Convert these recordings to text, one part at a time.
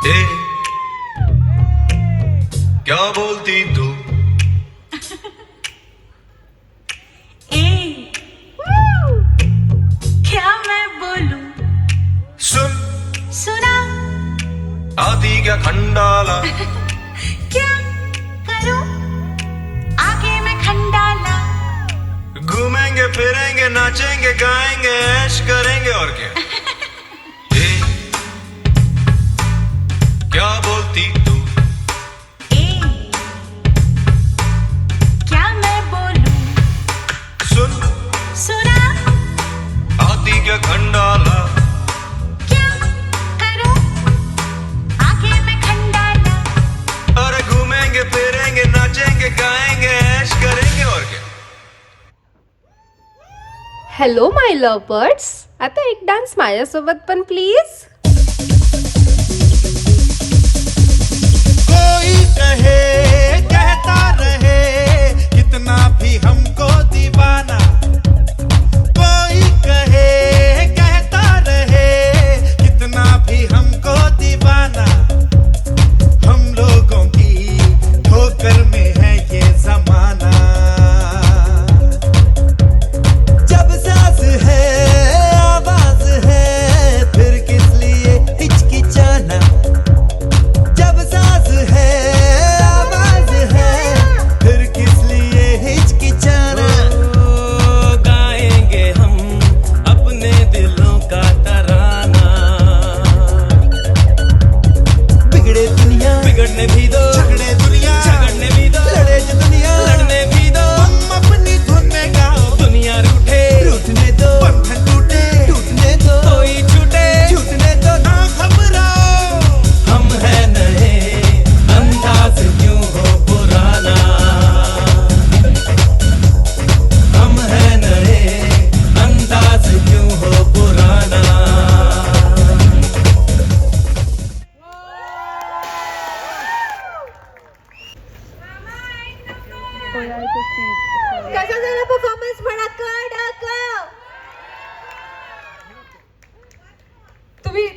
ए, क्या बोलती तू? क्या मैं बोलूं? सुन, सुना? आती क्या खंडाला? क्या करूं? आगे मैं खंडाला। घूमेंगे फिरेंगे नाचेंगे गाएंगे ऐश करेंगे और क्या? ए, क्या बोलती तू? क्या मैं बोलूं? सुन, सुना? आती क्या खंडाला? क्या करूं? आगे मैं खंडाला। अरे घूमेंगे फिरेंगे नाचेंगे गाएंगे ऐश करेंगे और क्या? हॅलो माय लव्हर्स, आता एक डान्स माझ्यासोबत पण प्लीज. कोई कहे कहता रहे कितना भी हमको दीवाना, कोई कहे कहता रहे कितना भी हमको दीवाना, हम लोगों की ठोकर में है ये जमाना. जब सांस है आवाज है फिर किस लिए हिचकिचाना, जब सांस है आवाज है फिर किस लिए हिचकिचाना. गाएंगे हम अपने दिलों का तराना, बिगड़े दुनिया बिगड़ने भी दो, झगड़े दुनिया झगड़ने भी दो, लड़े जो दुनिया लड़ने भी दो, हम अपनी धुन में गाओ. दुनिया रूठे रूठने दो, बंधन टूटे टूटने दो, कोई छूटे छूटने दो. ना घबराओ हम है नए, अंदाज क्यों हो पुराना, हम है नए, अंदाज क्यों हो पुराना. कसा झाला परफॉर्मन्स म्हणा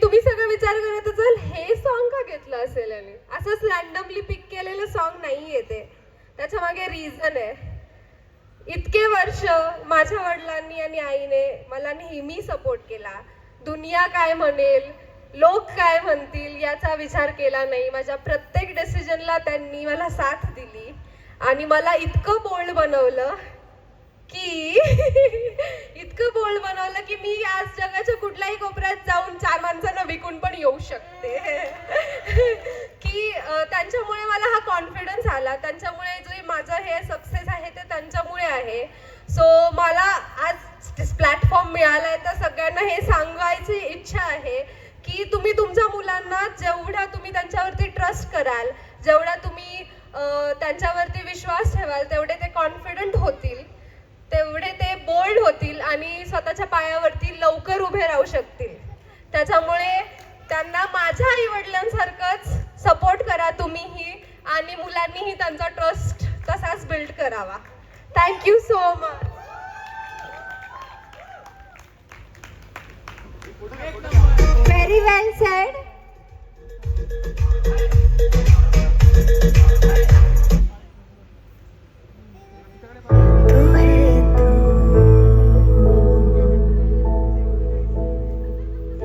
तुम्ही सगळं विचार करत असाल हे सॉन्ग का घेतलं असेल आणि असंच रॅन्डमली पिक केलेलं सॉन्ग नाही येते, त्याच्या मागे रिझन आहे. इतके वर्ष माझ्या वडिलांनी आणि आईने मला नेहमी सपोर्ट केला. दुनिया काय म्हणेल, लोक काय म्हणतील याचा विचार केला नाही. माझ्या प्रत्येक डिसिजनला त्यांनी मला साथ दिली आणि मला इतकं बोल्ड बनवलं की मी आज जगाच्या कुठल्याही कोपऱ्यात जाऊन 4 माणसांना विकून पण येऊ शकते. की त्यांच्यामुळे मला हा कॉन्फिडन्स आला, त्यांच्यामुळे जे माझं हे सक्सेस आहे ते त्यांच्यामुळे आहे. सो मला आज प्लॅटफॉर्म मिळालाय तर सगळ्यांना हे सांगायची इच्छा आहे की तुम्ही तुमच्या मुलांना जेवढा तुम्ही त्यांच्यावरती ट्रस्ट कराल, जेवढा तुम्ही त्यांच्यावरती विश्वास ठेवाल, तेवढे ते कॉन्फिडंट होतील, तेवढे ते बोल्ड होतील आणि स्वतःच्या पायावरती लवकर उभे राहू शकतील. त्याच्यामुळे त्यांना माझ्या आई वडिलांसारखंच सपोर्ट करा तुम्हीही आणि मुलांनीही त्यांचा ट्रस्ट तसाच बिल्ड करावा. Thank you so much. व्हेरी वेल सेड.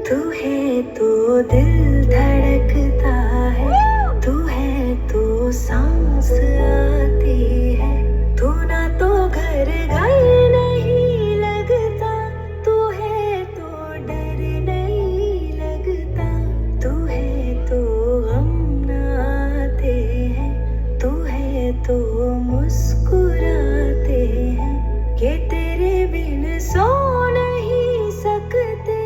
तू है तो दिल धड़कता है, तू है तो सांस आती है, तू ना तो घर नहीं लगता, तू है तो डर नहीं लगता, तू है तो गम ना आते हैं, तू है तो मुस्कुराते हैं, कि तेरे बिन सो नहीं सकते,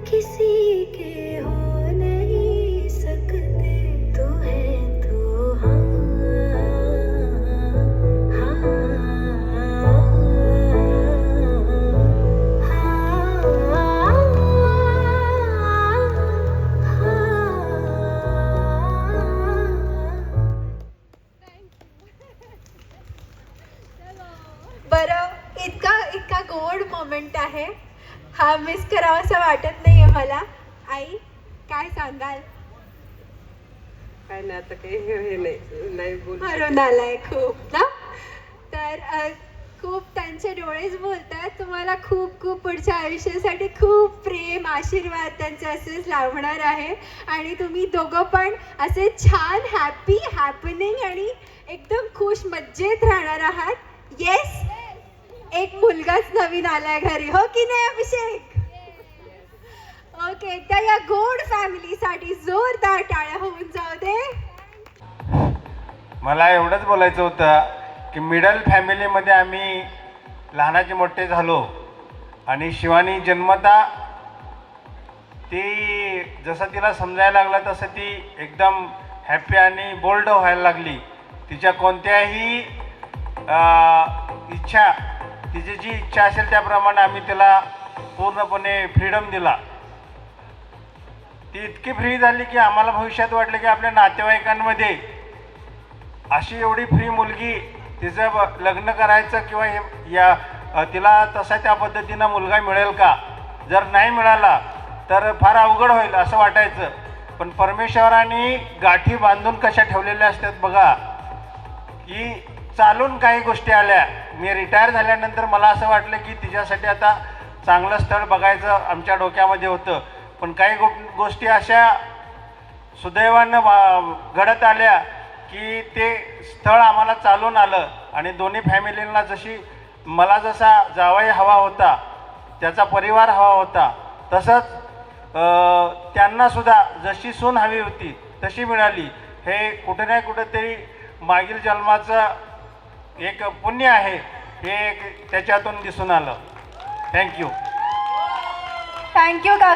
किसी के हो नहीं सकते, तू है तो बरं, इतका गोड मोमेंट आहे हा, मिस करावासा वाटत नाहीये मला. आई काय सांगाल? काय नाही आता काही हे नाही बोलू हरून आलाय खूप ना. तर खूप त्यांचे डोळेच बोलतात. तुम्हाला खूप खूप पुढच्या आयुष्यासाठी खूप प्रेम आशीर्वाद त्यांचे असेच लाभणार आहे आणि तुम्ही दोघं पण असे छान हॅपी हॅपनिंग आणि एकदम खुश मज्जेत राहणार आहात. येस, एक मुलगाच नवीन आलाय घरी, हो की नाही अभिषेक? ओके, तर या गोड फॅमिलीसाठी जोरदार टाळ्या होऊन जाऊ दे. मला एवढंच बोलायचं होतं की मिडल फॅमिलीमध्ये आम्ही लहानाचे मोठे झालो आणि शिवानी जन्मता ती जसं तिला समजायला लागलं तसं ती एकदम हॅपी आणि बोल्ड व्हायला लागली. तिच्या कोणत्याही इच्छा, तिची जी इच्छा असेल त्याप्रमाणे आम्ही तिला पूर्णपणे फ्रीडम दिला. ती इतकी फ्री झाली की आम्हाला भविष्यात वाटलं की आपल्या नातेवाईकांमध्ये अशी एवढी फ्री मुलगी, तिचं लग्न करायचं किंवा तिला तसा त्या पद्धतीनं मुलगा मिळेल का, जर नाही मिळाला तर फार अवघड होईल असं वाटायचं. पण परमेश्वराने गाठी बांधून कशा ठेवलेल्या असतात बघा, की चालून काही गोष्टी आल्या. मी रिटायर झाल्यानंतर मला असं वाटलं की तिच्यासाठी आता चांगलं स्थळ बघायचं आमच्या डोक्यामध्ये होतं. पण काही गोष्टी अशा सुदैवानं घडत आल्या की ते स्थळ आम्हाला चालून आलं आणि दोन्ही फॅमिलींना जशी मला जसा जावई हवा होता, त्याचा परिवार हवा होता, तसंच त्यांनासुद्धा जशी सून हवी होती तशी मिळाली. हे कुठे ना कुठेतरी मागील जन्माचं एक पुण्य आहे, हे त्याच्यातून दिसून आलं. थँक्यू. थँक्यू काका.